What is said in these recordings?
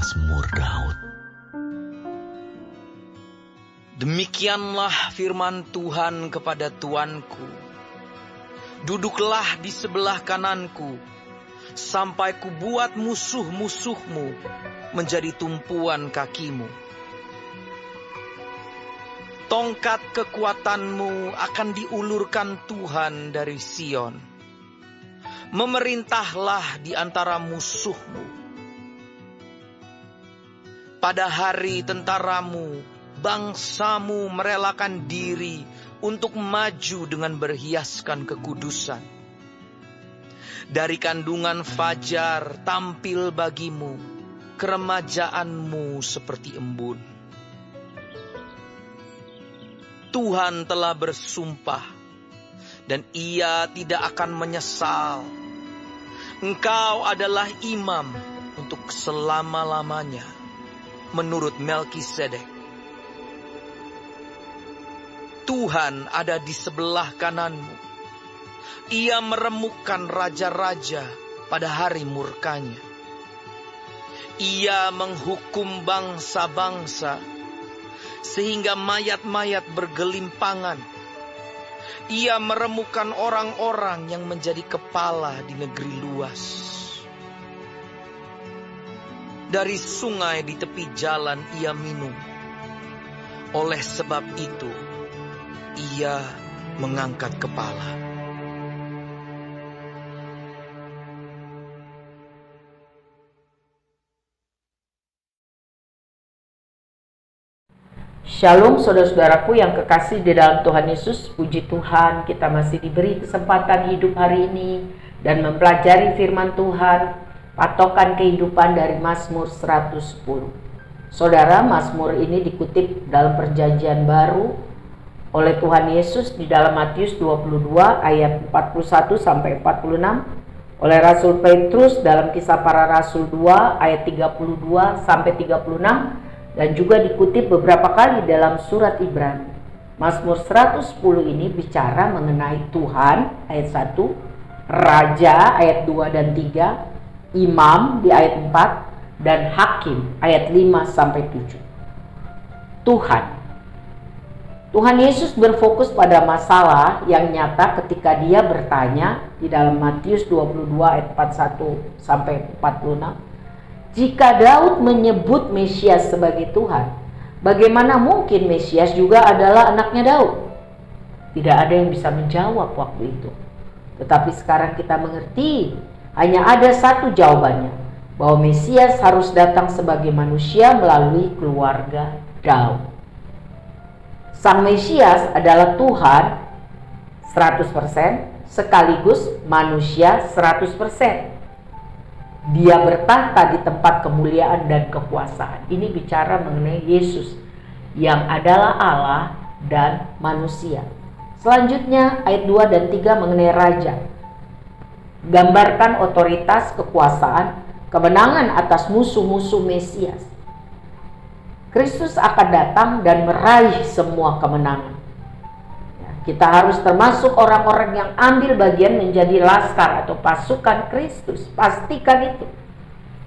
Mazmur Daud. Demikianlah firman Tuhan kepada Tuanku, duduklah di sebelah kananku, sampai kubuat musuh-musuhmu menjadi tumpuan kakimu. Tongkat kekuatanmu akan diulurkan Tuhan dari Sion. Memerintahlah di antara musuhmu. Pada hari tentaramu, bangsamu merelakan diri untuk maju dengan berhiaskan kekudusan. Dari kandungan fajar tampil bagimu, keremajaanmu seperti embun. Tuhan telah bersumpah, dan Ia tidak akan menyesal. Engkau adalah imam untuk selama-lamanya, menurut Melkisedek. Tuhan ada di sebelah kananmu. Ia meremukkan raja-raja pada hari murkanya. Ia menghukum bangsa-bangsa, sehingga mayat-mayat bergelimpangan. Ia meremukkan orang-orang yang menjadi kepala di negeri luas. Dari sungai di tepi jalan ia minum. Oleh sebab itu, ia mengangkat kepala. Shalom saudara-saudaraku yang kekasih di dalam Tuhan Yesus. Puji Tuhan, kita masih diberi kesempatan hidup hari ini dan mempelajari firman Tuhan, patokan kehidupan dari Mazmur 110. Saudara, Mazmur ini dikutip dalam Perjanjian Baru oleh Tuhan Yesus di dalam Matius 22 ayat 41 sampai 46, oleh Rasul Petrus dalam Kisah Para Rasul 2 ayat 32 sampai 36, dan juga dikutip beberapa kali dalam surat Ibrani. Mazmur 110 ini bicara mengenai Tuhan ayat 1, Raja ayat 2 dan 3, Imam di ayat 4, dan Hakim ayat 5 sampai 7. Tuhan Yesus berfokus pada masalah yang nyata ketika dia bertanya di dalam Matius 22 ayat 41 sampai 46. Jika Daud menyebut Mesias sebagai Tuhan, bagaimana mungkin Mesias juga adalah anaknya Daud? Tidak ada yang bisa menjawab waktu itu. Tetapi sekarang kita mengerti, hanya ada satu jawabannya, bahwa Mesias harus datang sebagai manusia melalui keluarga Daud. Sang Mesias adalah Tuhan 100% sekaligus manusia 100%. Dia bertahta di tempat kemuliaan dan kekuasaan. Ini bicara mengenai Yesus yang adalah Allah dan manusia. Selanjutnya ayat 2 dan 3 mengenai raja. Gambarkan otoritas, kekuasaan, kemenangan atas musuh-musuh Mesias. Kristus akan datang dan meraih semua kemenangan. Kita harus termasuk orang-orang yang ambil bagian menjadi laskar atau pasukan Kristus. Pastikan itu.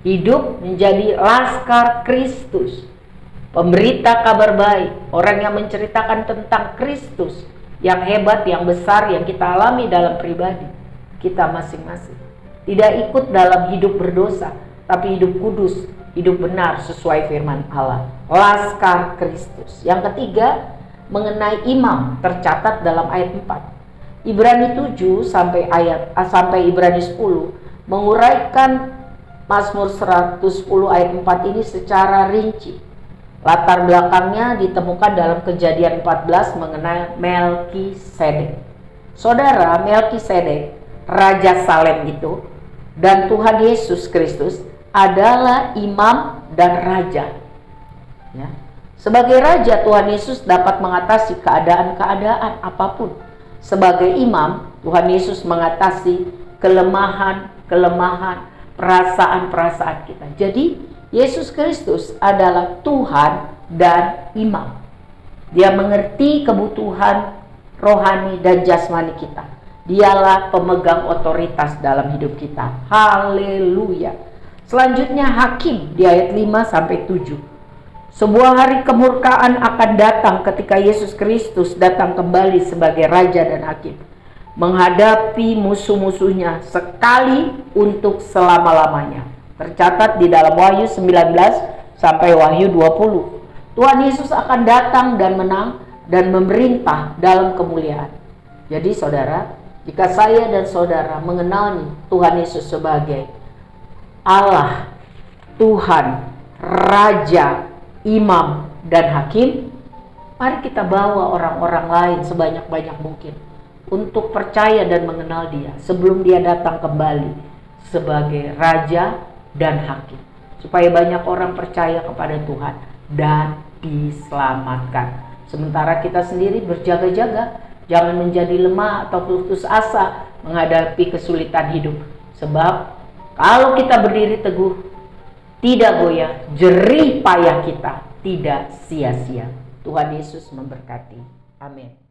Hidup menjadi laskar Kristus. Pemberita kabar baik. Orang yang menceritakan tentang Kristus. Yang hebat, yang besar, yang kita alami dalam pribadi kita masing-masing. Tidak ikut dalam hidup berdosa, tapi hidup kudus, hidup benar sesuai firman Allah. Laskar Kristus. Yang ketiga, mengenai imam, tercatat dalam ayat 4. Ibrani 7 sampai Ibrani 10 menguraikan Mazmur 110 ayat 4 ini secara rinci. Latar belakangnya ditemukan dalam Kejadian 14 mengenai Melkisedek. Saudara, Melkisedek, Raja Salem itu, dan Tuhan Yesus Kristus adalah imam dan raja. Ya. Sebagai raja, Tuhan Yesus dapat mengatasi keadaan-keadaan apapun. Sebagai imam, Tuhan Yesus mengatasi kelemahan, perasaan-perasaan kita. Jadi, Yesus Kristus adalah Tuhan dan imam. Dia mengerti kebutuhan rohani dan jasmani kita. Dialah pemegang otoritas dalam hidup kita. Haleluya. Selanjutnya Hakim di ayat 5 sampai 7. Sebuah hari kemurkaan akan datang ketika Yesus Kristus datang kembali sebagai Raja dan Hakim, menghadapi musuh-musuhnya sekali untuk selama-lamanya. Tercatat di dalam Wahyu 19 sampai Wahyu 20. Tuhan Yesus akan datang dan menang dan memerintah dalam kemuliaan. Jadi saudara, jika saya dan saudara mengenal Tuhan Yesus sebagai Allah, Tuhan, Raja, Imam, dan Hakim, mari kita bawa orang-orang lain sebanyak-banyak mungkin untuk percaya dan mengenal Dia sebelum Dia datang kembali sebagai Raja dan Hakim, supaya banyak orang percaya kepada Tuhan dan diselamatkan. Sementara kita sendiri berjaga-jaga, jangan menjadi lemah atau putus asa menghadapi kesulitan hidup. Sebab kalau kita berdiri teguh, tidak goyah, jerih payah kita tidak sia-sia. Tuhan Yesus memberkati. Amin.